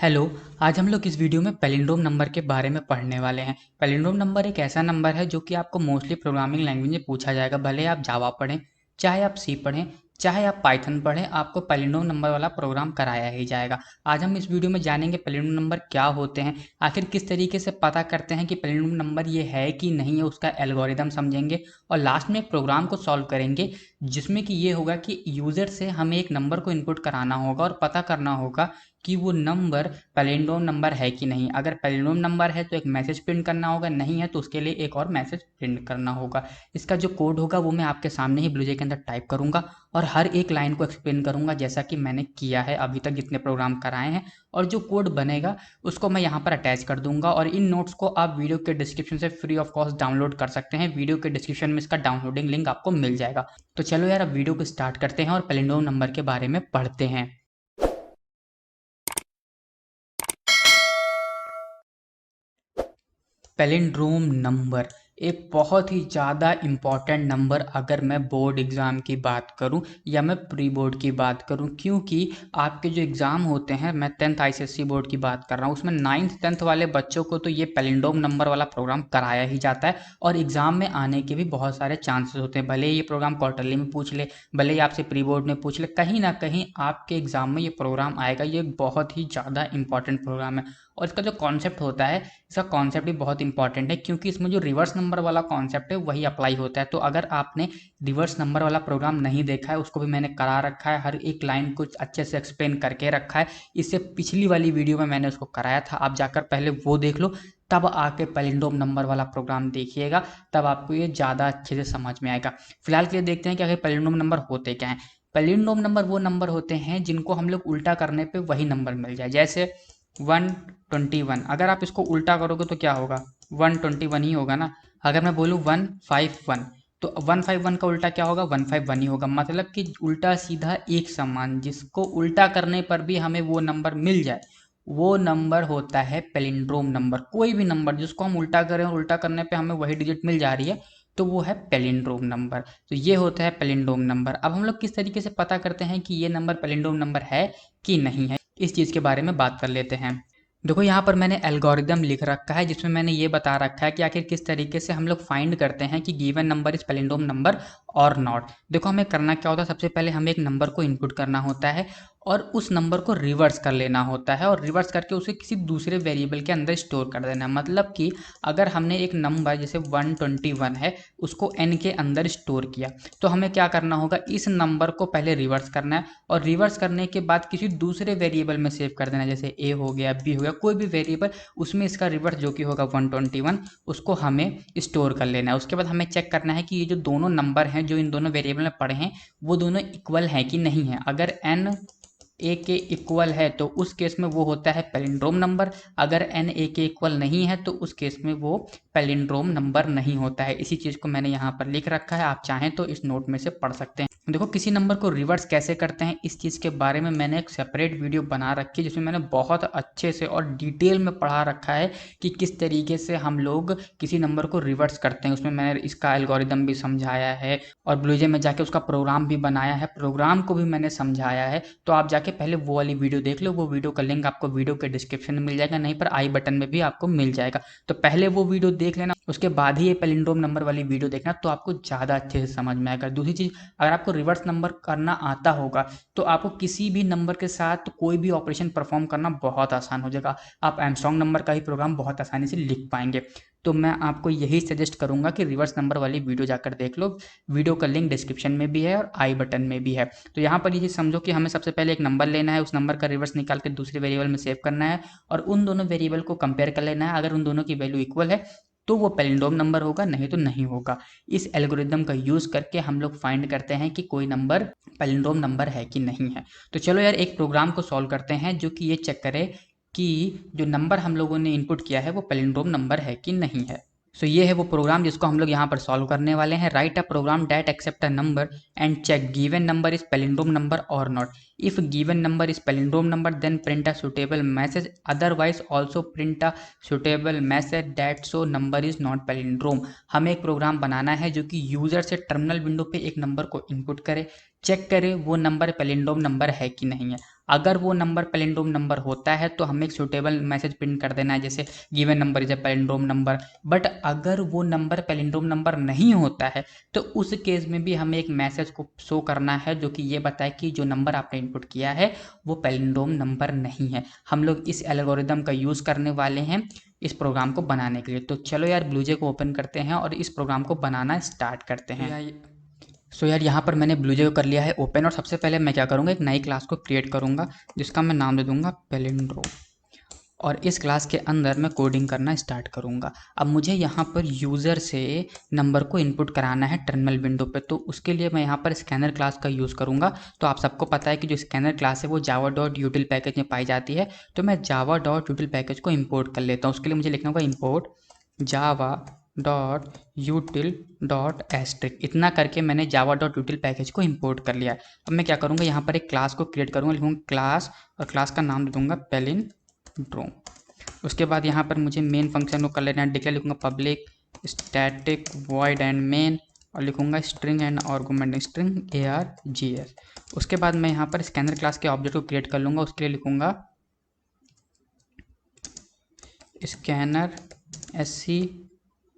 Hello. आज हम लोग इस वीडियो में पैलिंड्रोम नंबर के बारे में पढ़ने वाले हैं। पैलिंड्रोम नंबर एक ऐसा नंबर है जो कि आपको मोस्टली प्रोग्रामिंग लैंग्वेज में पूछा जाएगा, भले आप जावा पढ़ें, चाहे आप सी पढ़ें, चाहे आप पाइथन पढ़ें, आपको पैलिंड्रोम नंबर वाला प्रोग्राम कराया ही जाएगा। आज हम इस वीडियो में जानेंगे पैलिंड्रोम नंबर क्या होते हैं, आखिर किस तरीके से पता करते हैं कि पैलिंड्रोम नंबर ये है कि नहीं है, उसका एल्गोरिदम समझेंगे और लास्ट में एक प्रोग्राम को सॉल्व करेंगे जिसमें कि ये होगा कि यूज़र से हमें एक नंबर को इनपुट कराना होगा और पता करना होगा कि वो नंबर पैलिंड्रोम नंबर है कि नहीं। अगर पैलिंड्रोम नंबर है तो एक मैसेज प्रिंट करना होगा, नहीं है तो उसके लिए एक और मैसेज प्रिंट करना होगा। इसका जो कोड होगा वो मैं आपके सामने ही ब्लूजे के अंदर टाइप करूंगा और हर एक लाइन को एक्सप्लेन करूंगा जैसा कि मैंने किया है अभी तक जितने प्रोग्राम कराए हैं। और जो कोड बनेगा उसको मैं यहाँ पर अटैच कर दूंगा और इन नोट्स को आप वीडियो के डिस्क्रिप्शन से फ्री ऑफ कॉस्ट डाउनलोड कर सकते हैं। वीडियो के डिस्क्रिप्शन में इसका डाउनलोडिंग लिंक आपको मिल जाएगा। तो चलो यार, अब वीडियो को स्टार्ट करते हैं और पैलिंड्रोम नंबर के बारे में पढ़ते हैं। पैलिंड्रोम नंबर एक बहुत ही ज़्यादा इम्पॉर्टेंट नंबर, अगर मैं बोर्ड एग्ज़ाम की बात करूं या मैं प्री बोर्ड की बात करूं, क्योंकि आपके जो एग्ज़ाम होते हैं, मैं 10th आईसीएसई बोर्ड की बात कर रहा हूं, उसमें 9th 10th वाले बच्चों को तो ये पैलिंड्रोम नंबर वाला प्रोग्राम कराया ही जाता है और एग्ज़ाम में आने के भी बहुत सारे चांसेस होते हैं। भले ही ये प्रोग्राम क्वार्टरली में पूछ ले, भले ही आपसे प्री बोर्ड में पूछ ले, कहीं ना कहीं आपके एग्ज़ाम में ये प्रोग्राम आएगा। ये बहुत ही ज़्यादा इंपॉर्टेंट प्रोग्राम है और इसका जो कॉन्सेप्ट होता है, इसका कॉन्सेप्ट भी बहुत इंपॉर्टेंट है क्योंकि इसमें जो रिवर्स नंबर वाला कॉन्सेप्ट है वही अप्लाई होता है। तो अगर आपने रिवर्स नंबर वाला प्रोग्राम नहीं देखा है, उसको भी मैंने करा रखा है, हर एक लाइन को अच्छे से एक्सप्लेन करके रखा है। इससे पिछली वाली वीडियो में मैंने उसको कराया था, आप जाकर पहले वो देख लो, तब आके पैलिंड्रोम नंबर वाला प्रोग्राम देखिएगा, तब आपको ये ज़्यादा अच्छे से समझ में आएगा। फिलहाल के लिए देखते हैं कि आखिर पैलिंड्रोम नंबर होते क्या हैं। पैलिंड्रोम नंबर वो नंबर होते हैं जिनको हम लोग उल्टा करने पे वही नंबर मिल जाए। जैसे 121, अगर आप इसको उल्टा करोगे तो क्या होगा? 121 ही होगा ना। अगर मैं बोलूँ 151, तो 151 का उल्टा क्या होगा? 151 ही होगा। मतलब कि उल्टा सीधा एक समान, जिसको उल्टा करने पर भी हमें वो नंबर मिल जाए, वो नंबर होता है पैलिंड्रोम नंबर। कोई भी नंबर जिसको हम उल्टा करें और उल्टा करने पे हमें वही डिजिट मिल जा रही है, तो वो है पैलिंड्रोम नंबर। तो ये होता है पैलिंड्रोम नंबर। अब हम लोग किस तरीके से पता करते हैं कि ये नंबर पैलिंड्रोम नंबर है कि नहीं है, इस चीज़ के बारे में बात कर लेते हैं। देखो, यहाँ पर मैंने एल्गोरिदम लिख रखा है जिसमें मैंने ये बता रखा है कि आखिर किस तरीके से हम लोग फाइंड करते हैं कि given number is palindrome number or not. देखो, हमें करना क्या होता है, सबसे पहले हमें एक नंबर को इनपुट करना होता है और उस नंबर को रिवर्स कर लेना होता है और रिवर्स करके उसे किसी दूसरे वेरिएबल के अंदर स्टोर कर देना है। मतलब कि अगर हमने एक नंबर जैसे 121 है, उसको n के अंदर स्टोर किया, तो हमें क्या करना होगा, इस नंबर को पहले रिवर्स करना है और रिवर्स करने के बाद किसी दूसरे वेरिएबल में सेव कर देना है। जैसे a हो गया, b हो गया, कोई भी वेरिएबल, उसमें इसका रिवर्स जो कि होगा 121, उसको हमें स्टोर कर लेना है। उसके बाद हमें चेक करना है कि ये जो दोनों नंबर हैं जो इन दोनों वेरिएबल में पड़े हैं, वो दोनों इक्वल हैं कि नहीं है। अगर n ए के इक्वल है तो उस केस में वो होता है पैलिंड्रोम नंबर। अगर एन ए के इक्वल नहीं है तो उस केस में वो पैलिंड्रोम नंबर नहीं होता है। इसी चीज़ को मैंने यहाँ पर लिख रखा है, आप चाहें तो इस नोट में से पढ़ सकते हैं। देखो, किसी नंबर को रिवर्स कैसे करते हैं, इस चीज़ के बारे में मैंने एक सेपरेट वीडियो बना रखी है जिसमें मैंने बहुत अच्छे से और डिटेल में पढ़ा रखा है कि किस तरीके से हम लोग किसी नंबर को रिवर्स करते हैं। उसमें मैंने इसका एल्गोरिदम भी समझाया है और ब्लूजे में जाके उसका प्रोग्राम भी बनाया है, प्रोग्राम को भी मैंने समझाया है। तो आप जाके पहले वो वाली वीडियो देख लो, वो वीडियो का लिंक आपको वीडियो के डिस्क्रिप्शन में मिल जाएगा, नहीं पर आई बटन में भी आपको मिल जाएगा। तो पहले वो वीडियो देख लेना, उसके बाद ही ये पैलिंड्रोम नंबर वाली वीडियो देखना, तो आपको ज़्यादा अच्छे से समझ में आएगा। दूसरी चीज़, अगर आपको रिवर्स नंबर करना आता होगा तो आपको किसी भी नंबर के साथ कोई भी ऑपरेशन परफॉर्म करना बहुत आसान हो जाएगा। आप एमस्ट्रॉन्ग नंबर का ही प्रोग्राम बहुत आसानी से लिख पाएंगे। तो मैं आपको यही सजेस्ट करूंगा कि रिवर्स नंबर वाली वीडियो जाकर देख लो, वीडियो का लिंक डिस्क्रिप्शन में भी है और आई बटन में भी है। तो यहाँ पर ये चीज़ समझो कि हमें सबसे पहले एक नंबर लेना है, उस नंबर का रिवर्स निकाल के दूसरे वेरिएबल में सेव करना है और उन दोनों वेरिएबल को कंपेयर कर लेना है। अगर उन दोनों की वैल्यू इक्वल है तो वो पैलिंड्रोम नंबर होगा, नहीं तो नहीं होगा। इस एल्गोरिदम का यूज़ करके हम लोग फाइंड करते हैं कि कोई नंबर पैलिंड्रोम नंबर है कि नहीं है। तो चलो यार, एक प्रोग्राम को सॉल्व करते हैं जो कि ये चेक करे कि जो नंबर हम लोगों ने इनपुट किया है वो पैलिंड्रोम नंबर है कि नहीं है। सो ये है वो प्रोग्राम जिसको हम लोग यहाँ पर सॉल्व करने वाले हैं। Write a program that accept a number and check given number is palindrome number or not. If given number is palindrome number then print a suitable message, otherwise also print a suitable message that so number is not palindrome. हमें एक programme बनाना है जो कि user से terminal window पे एक number को input करे, चेक करे वो नंबर पैलिंड्रोम नंबर है कि नहीं है। अगर वो नंबर पैलिंड्रोम नंबर होता है तो हमें एक सूटेबल मैसेज प्रिंट कर देना है, जैसे given number is a palindrome number. But अगर वो नंबर पैलिंड्रोम नंबर नहीं होता है तो उस केस में भी हमें एक मैसेज को शो करना है जो कि ये बताए कि जो नंबर आपने इनपुट किया है वो पैलिंड्रोम नंबर नहीं है। हम लोग इस एल्गोरिदम का यूज़ करने वाले हैं इस प्रोग्राम को बनाने के लिए। तो चलो यार ब्लूजे को ओपन करते हैं और इस प्रोग्राम को बनाना स्टार्ट करते हैं। सो यार यहाँ पर मैंने ब्लूजे को कर लिया है ओपन, और सबसे पहले मैं क्या करूँगा, एक नई क्लास को क्रिएट करूँगा जिसका मैं नाम दे दूँगा पैलिंड्रोम, और इस क्लास के अंदर मैं कोडिंग करना स्टार्ट करूँगा। अब मुझे यहाँ पर यूज़र से नंबर को इनपुट कराना है टर्मिनल विंडो पे, तो उसके लिए मैं यहाँ पर स्कैनर क्लास का यूज़ करूँगा। तो आप सबको पता है कि जो स्कैनर क्लास है वो जावा डॉट यूटिल पैकेज में पाई जाती है, तो मैं जावा डॉट यूटिल पैकेज को इम्पोर्ट कर लेता हूँ। उसके लिए मुझे लिखना होगा import Java dot util dot asterisk. इतना करके मैंने जावा डॉट यूटिल पैकेज को इम्पोर्ट कर लिया है। अब मैं क्या करूँगा, यहाँ पर एक क्लास को क्रिएट करूँगा, लिखूँगा क्लास, और क्लास का नाम दे दूँगा पैलिंड्रोम। उसके बाद यहाँ पर मुझे मेन फंक्शन को कर लेना है डिक्लेयर, लिखूँगा public static void and main, और लिखूँगा string and argument string ARGS। उसके बाद मैं यहाँ पर स्कैनर क्लास के ऑब्जेक्ट को क्रिएट कर लूँगा। उसके लिए लिखूँगा scanner SC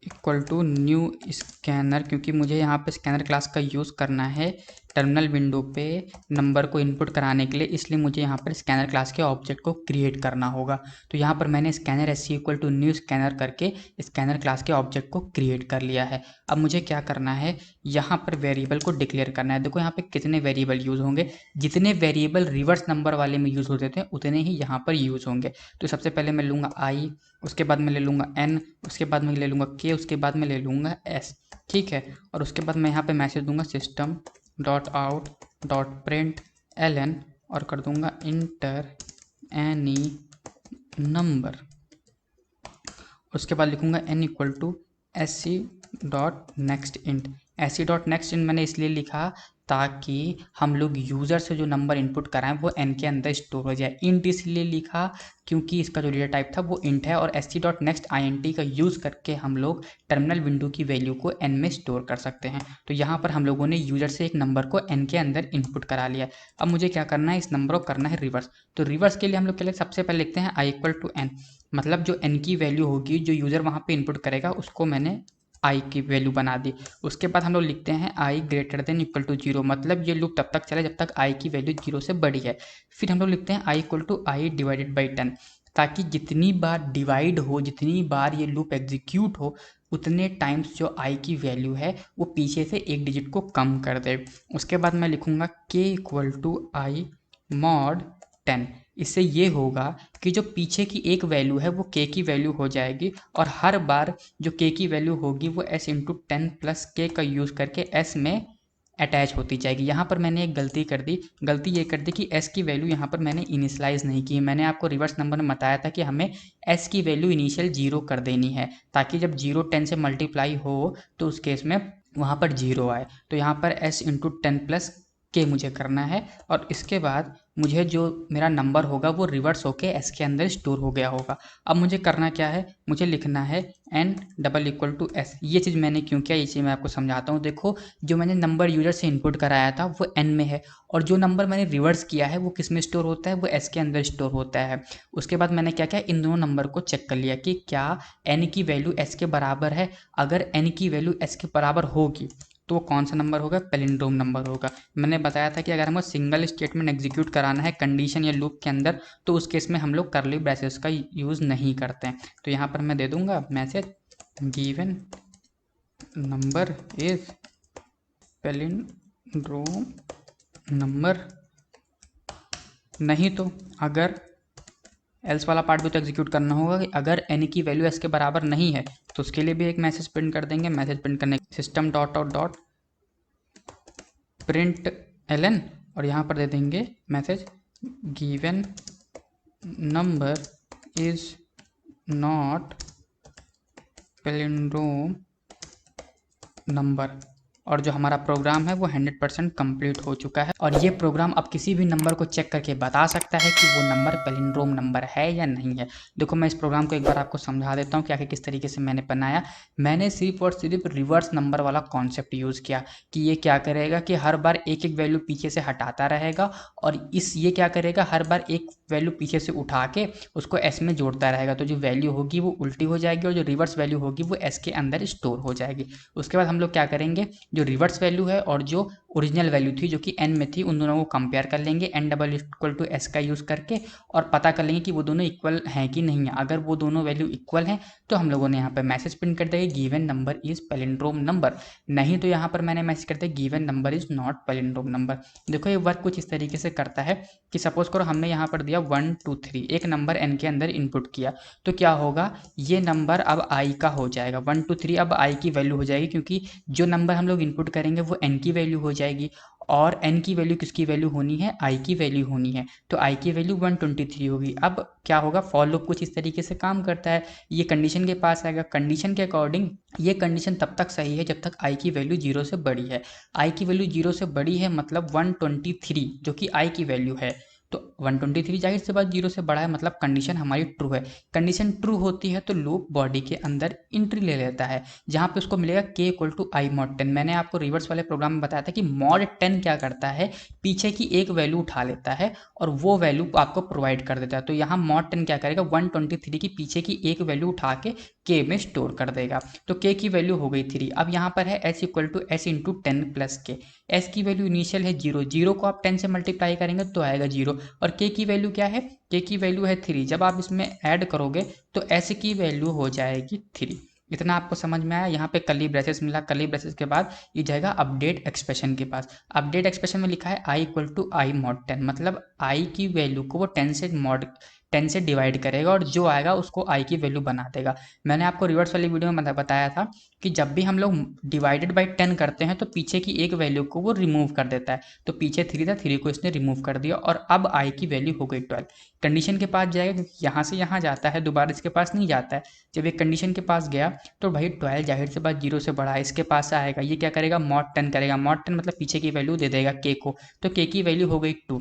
equal to new scanner, क्योंकि मुझे यहाँ पे स्कैनर क्लास का यूज़ करना है टर्मिनल विंडो पे नंबर को इनपुट कराने के लिए, इसलिए मुझे यहाँ पर स्कैनर क्लास के ऑब्जेक्ट को क्रिएट करना होगा। तो यहाँ पर मैंने scanner SC equal to new scanner करके स्कैनर क्लास के ऑब्जेक्ट को क्रिएट कर लिया है। अब मुझे क्या करना है, यहाँ पर वेरिएबल को डिक्लेयर करना है। देखो यहाँ पे कितने वेरिएबल यूज़ होंगे, जितने वेरिएबल रिवर्स नंबर वाले में यूज़ होते थे उतने ही यहाँ पर यूज़ होंगे। तो सबसे पहले मैं लूँगा I, उसके बाद मैं ले लूँगा N, उसके बाद मैं ले लूँगा K, उसके बाद मैं ले लूँगा S, ठीक है। और उसके बाद मैं यहाँ पे मैसेज दूंगा system dot out dot print LN, और कर दूंगा इंटर एनी नंबर। उसके बाद लिखूँगा n equal to SC dot next int. SC dot next int मैंने इसलिए लिखा ताकि हम लोग यूज़र से जो नंबर इनपुट कराएं वो n के अंदर स्टोर हो जाए। इंट इसलिए लिखा क्योंकि इसका जो डेटा टाइप था वो इंट है, और SC डॉट नेक्स्ट INT का यूज़ करके हम लोग टर्मिनल विंडो की वैल्यू को n में स्टोर कर सकते हैं। तो यहाँ पर हम लोगों ने यूज़र से एक नंबर को n के अंदर इनपुट करा लिया। अब मुझे क्या करना है, इस नंबर को करना है रिवर्स। तो रिवर्स के लिए हम लोग क्या सबसे पहले लिखते हैं I इक्वल टू n, मतलब जो n की वैल्यू होगी जो यूज़र वहाँ पे इनपुट करेगा उसको मैंने I की वैल्यू बना दी। उसके बाद हम लोग लिखते हैं I greater than equal to 0, मतलब ये लूप तब तक चले जब तक I की वैल्यू 0 से बड़ी है। फिर हम लोग लिखते हैं I equal to I divided by 10, ताकि जितनी बार डिवाइड हो, जितनी बार ये लूप एग्जीक्यूट हो, उतने टाइम्स जो I की वैल्यू है वो पीछे से एक डिजिट को कम कर दे। उसके बाद मैं लिखूँगा K equal to I mod 10। इससे ये होगा कि जो पीछे की एक वैल्यू है वो k की वैल्यू हो जाएगी, और हर बार जो k की वैल्यू होगी वो s इंटू 10 प्लस k का यूज़ करके s में अटैच होती जाएगी। यहाँ पर मैंने एक गलती कर दी, गलती ये कर दी कि s की वैल्यू यहाँ पर मैंने इनिशलाइज नहीं की। मैंने आपको रिवर्स नंबर में बताया था कि हमें s की वैल्यू इनिशियल 0 कर देनी है, ताकि जब 0 10 से मल्टीप्लाई हो तो उस केस में वहाँ पर 0 आए। तो यहाँ पर s इंटू 10 प्लस के मुझे करना है, और इसके बाद मुझे जो मेरा नंबर होगा वो रिवर्स होके एस के अंदर स्टोर हो गया होगा। अब मुझे करना क्या है, मुझे लिखना है n double equal to s। ये चीज़ मैंने क्यों किया, ये चीज़ मैं आपको समझाता हूँ। देखो जो मैंने नंबर यूजर से इनपुट कराया था वो n में है, और जो नंबर मैंने रिवर्स किया है वो किस में स्टोर होता है, वो s के अंदर स्टोर होता है। उसके बाद मैंने क्या किया, इन दोनों नंबर को चेक कर लिया कि क्या n की वैल्यू s के बराबर है। अगर n की वैल्यू s के बराबर होगी तो वो कौन सा नंबर होगा, पैलिंड्रोम नंबर होगा। मैंने बताया था कि अगर हमें सिंगल स्टेटमेंट एग्जीक्यूट कराना है कंडीशन या लूप के अंदर तो उस केस में हम लोग कर्ली ब्रेसेस का यूज़ नहीं करते हैं। तो यहाँ पर मैं दे दूँगा message given number is palindrome number, नहीं तो अगर एल्स वाला पार्ट भी तो एग्जीक्यूट करना होगा कि अगर n की वैल्यू s के बराबर नहीं है तो उसके लिए भी एक मैसेज प्रिंट कर देंगे। मैसेज प्रिंट करने system dot out dot print ln, और यहाँ पर दे देंगे message given number is not palindrome number. और जो हमारा प्रोग्राम है वो 100% कंप्लीट हो चुका है। और ये प्रोग्राम अब किसी भी नंबर को चेक करके बता सकता है कि वो नंबर पैलिंड्रोम नंबर है या नहीं है। देखो मैं इस प्रोग्राम को एक बार आपको समझा देता हूँ कि आखिर किस तरीके से मैंने बनाया। मैंने सिर्फ और सिर्फ रिवर्स नंबर वाला कॉन्सेप्ट यूज़ किया कि ये क्या करेगा कि हर बार एक एक वैल्यू पीछे से हटाता रहेगा, और ये क्या करेगा, हर बार एक वैल्यू पीछे से उठा के उसको एस में जोड़ता रहेगा। तो जो वैल्यू होगी वो उल्टी हो जाएगी और जो रिवर्स वैल्यू होगी वो एस के अंदर स्टोर हो जाएगी। उसके बाद हम लोग क्या करेंगे, जो रिवर्स वैल्यू है और जो ओरिजिनल वैल्यू थी जो कि एन में थी, उन दोनों को कंपेयर कर लेंगे N double equal to S का यूज़ करके, और पता कर लेंगे कि वो दोनों इक्वल हैं कि नहीं है। अगर वो दोनों वैल्यू इक्वल हैं तो हम लोगों ने यहाँ पर मैसेज प्रिंट कर देंगे given number is palindrome number. नहीं तो यहाँ पर मैंने मैसेज कर दिया given number is not palindrome number. देखो ये वर्क कुछ इस तरीके से करता है कि सपोज करो हमने यहाँ पर दिया 1 2 3, एक नंबर एन के अंदर इनपुट किया, तो क्या होगा, ये नंबर अब आई का हो जाएगा। 1 2 3 अब आई की वैल्यू हो जाएगी, क्योंकि जो नंबर हम लोग इनपुट करेंगे वो एन की वैल्यू हो जाएगी, और एन की वैल्यू किसकी वैल्यू होनी है, आई की वैल्यू होनी है। तो आई की वैल्यू 123 होगी। अब क्या होगा, फॉर लूप कुछ इस तरीके से काम करता है। ये कंडीशन के पास आएगा, कंडीशन के अकॉर्डिंग ये कंडीशन तब तक सही है जब तक आई की वैल्यू 0 से बड़ी है। आई की वैल्यू 0 से बड़ी है मतलब 123 जो कि आई की वैल्यू है, तो 123 जाहिर सी बात 0 से बड़ा है, मतलब कंडीशन हमारी ट्रू है। कंडीशन ट्रू होती है तो लूप बॉडी के अंदर एंट्री ले लेता है, जहाँ पे उसको मिलेगा k equal to I mod 10। मैंने आपको रिवर्स वाले प्रोग्राम में बताया था कि मॉड 10 क्या करता है, पीछे की एक वैल्यू उठा लेता है और वो वैल्यू आपको प्रोवाइड कर देता है। तो यहाँ मॉड 10 क्या करेगा, 123 की पीछे की एक वैल्यू उठा के k में स्टोर कर देगा। तो k की वैल्यू हो गई 3। अब यहाँ पर है s equal to S into 10 plus K. s की वैल्यू इनिशियल है 0, 0 को आप 10 से मल्टीप्लाई करेंगे तो आएगा 0, और k की वैल्यू क्या है, k की वैल्यू है 3। जब आप इसमें ऐड करोगे तो s की वैल्यू हो जाएगी 3। इतना आपको समझ में आया। यहाँ पे कर्ली ब्रेसेस मिला, कर्ली ब्रेसेस के बाद ये जाएगा अपडेट एक्सप्रेशन के पास। अपडेट एक्सप्रेशन में लिखा है आई इक्वल टू आई मॉड 10, मतलब आई की वैल्यू को वो 10 से डिवाइड करेगा और जो आएगा उसको आई की वैल्यू बना देगा। मैंने आपको रिवर्स वाली वीडियो में बताया था कि जब भी हम लोग डिवाइडेड बाई 10 करते हैं तो पीछे की एक वैल्यू को वो रिमूव कर देता है। तो पीछे 3 था, 3 को इसने रिमूव कर दिया और अब आई की वैल्यू हो गई 12। कंडीशन के पास जाएगा क्योंकि यहाँ से यहाँ जाता है, दोबारा इसके पास नहीं जाता है। जब एक कंडीशन के पास गया तो भाई 12 जाहिर से बात 0 से बड़ा है, इसके पास आएगा। ये क्या करेगा, मॉड 10 करेगा। मॉड 10 मतलब पीछे की वैल्यू दे देगा के को, तो के की वैल्यू हो गई 2,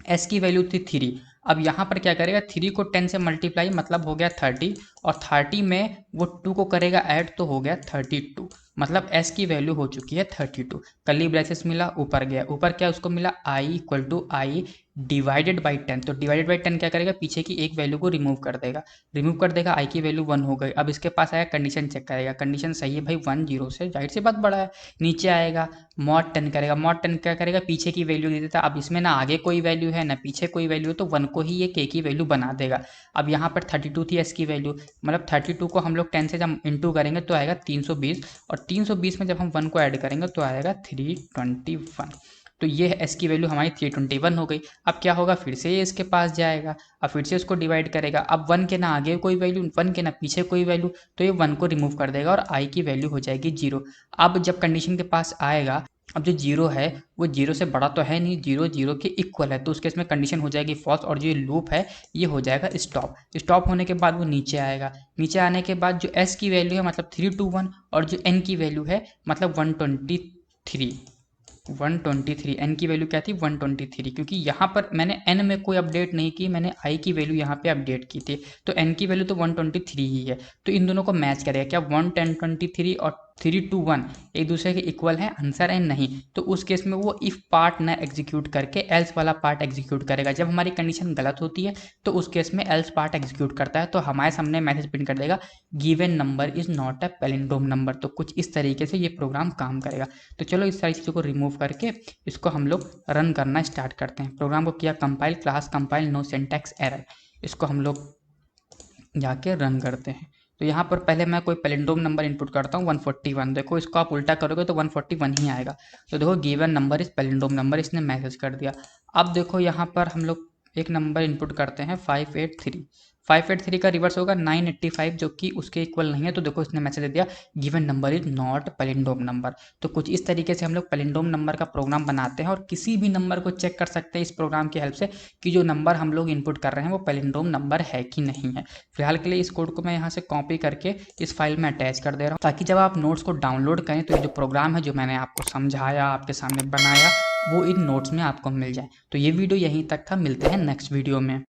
एस की वैल्यू थी 3। अब यहाँ पर क्या करेगा, 3 को 10 से मल्टीप्लाई मतलब हो गया 30, और 30 में वो 2 को करेगा ऐड तो हो गया 32, मतलब एस की वैल्यू हो चुकी है 32। कर्ली ब्रेसेस मिला, ऊपर गया, ऊपर क्या उसको मिला I equal to I divided by 10। तो डिवाइडेड बाई 10 क्या करेगा, पीछे की एक वैल्यू को रिमूव कर देगा, आई की वैल्यू 1 हो गई। अब इसके पास आया, कंडीशन चेक करेगा, कंडीशन सही है भाई, 1 0 से जाहिर सी बात बड़ा है। नीचे आएगा, मॉड 10 करेगा, मॉड 10 क्या करेगा, पीछे की वैल्यू दे देता। अब इसमें ना आगे कोई वैल्यू है ना पीछे कोई वैल्यू है, तो 1 को ही ये के की वैल्यू बना देगा। अब यहाँ पर 32 थी एस की वैल्यू, मतलब 32 को हम लोग 10 से जब इंटू करेंगे तो आएगा 320, और 320 में जब हम 1 को ऐड करेंगे तो आएगा 321। तो ये एस की वैल्यू हमारी 321 हो गई। अब क्या होगा, फिर से ये इसके पास जाएगा, अब फिर से उसको डिवाइड करेगा। अब 1 के ना आगे कोई वैल्यू, 1 के ना पीछे कोई वैल्यू, तो ये 1 को रिमूव कर देगा और आई की वैल्यू हो जाएगी 0। अब जब कंडीशन के पास आएगा, अब जो 0 है वो 0 से बड़ा तो है नहीं, 0 0 के इक्वल है, तो उसके इसमें कंडीशन हो जाएगी फॉल्स, और जो ये लूप है ये हो जाएगा स्टॉप। स्टॉप होने के बाद वो नीचे आएगा, नीचे आने के बाद जो एस की वैल्यू है मतलब 321, और जो एन की वैल्यू है मतलब 123 एन की वैल्यू क्या थी 123, क्योंकि यहाँ पर मैंने एन में कोई अपडेट नहीं की, मैंने आई की वैल्यू यहाँ पे अपडेट की थी, तो एन की वैल्यू तो 123 ही है। तो इन दोनों को मैच करेगा क्या, 123 और 321 एक दूसरे के इक्वल है, आंसर है नहीं, तो उस केस में वो इफ पार्ट ना एग्जीक्यूट करके एल्स वाला पार्ट एग्जीक्यूट करेगा। जब हमारी कंडीशन गलत होती है तो उस केस में एल्स पार्ट एग्जीक्यूट करता है, तो हमारे सामने मैसेज प्रिंट कर देगा given number is not a palindrome number. तो कुछ इस तरीके से ये प्रोग्राम काम करेगा। तो चलो इस सारी चीज़ों को रिमूव करके इसको हम लोग रन करना स्टार्ट करते हैं। प्रोग्राम को किया compile, class compile, no syntax error, इसको हम लोग जाके रन करते हैं। तो यहाँ पर पहले मैं कोई पैलिंड्रोम नंबर इनपुट करता हूँ 141। देखो इसको आप उल्टा करोगे तो 141 ही आएगा। तो देखो गिवन नंबर इस पैलिंड्रोम नंबर, इसने मैसेज कर दिया। अब देखो यहाँ पर हम लोग एक नंबर इनपुट करते हैं 583। 583 का रिवर्स होगा 985, जो कि उसके इक्वल नहीं है। तो देखो इसने मैसेज दे दिया given number is not palindrome number. तो कुछ इस तरीके से हम लोग पैलिंड्रोम नंबर का प्रोग्राम बनाते हैं और किसी भी नंबर को चेक कर सकते हैं इस प्रोग्राम की हेल्प से कि जो नंबर हम लोग इनपुट कर रहे हैं वो पैलिंड्रोम नंबर है कि नहीं है। फिलहाल के लिए इस कोड को मैं यहाँ से कॉपी करके इस फाइल में अटैच कर दे रहा हूँ, ताकि जब आप नोट्स को डाउनलोड करें तो ये जो प्रोग्राम है जो मैंने आपको समझाया, आपके सामने बनाया, वो इन नोट्स में आपको मिल जाए। तो ये वीडियो यहीं तक था, मिलते हैं नेक्स्ट वीडियो में।